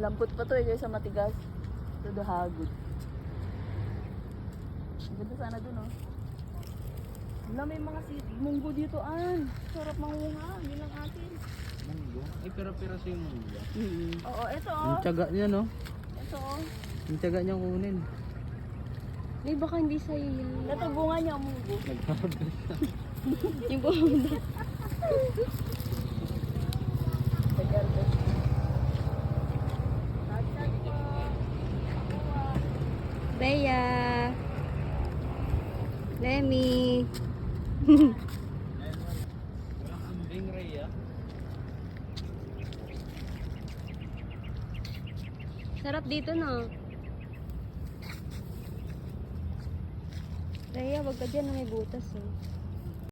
Malambot pa to eh, sa matigas. Ito dahagod. Ang ganda sana dun oh. Wala, may mga munggo dito an. Sarap mangunga, yun lang atin. Munggo? Ay, pera-pera yung munggo. Oo, ito Ang oh. tiyaga niya, no? Ito oh. Ang tiyaga niya kunin. Ay, baka hindi sa'yo yan. Ito bunga niya, munggo. Nag-harvest na. Yung bumunta. Nag-harvest. Bea. Lemmy. Walang ambing, Rhea. Sarap dito, no? Rhea, wag ka dyan na may butas, eh.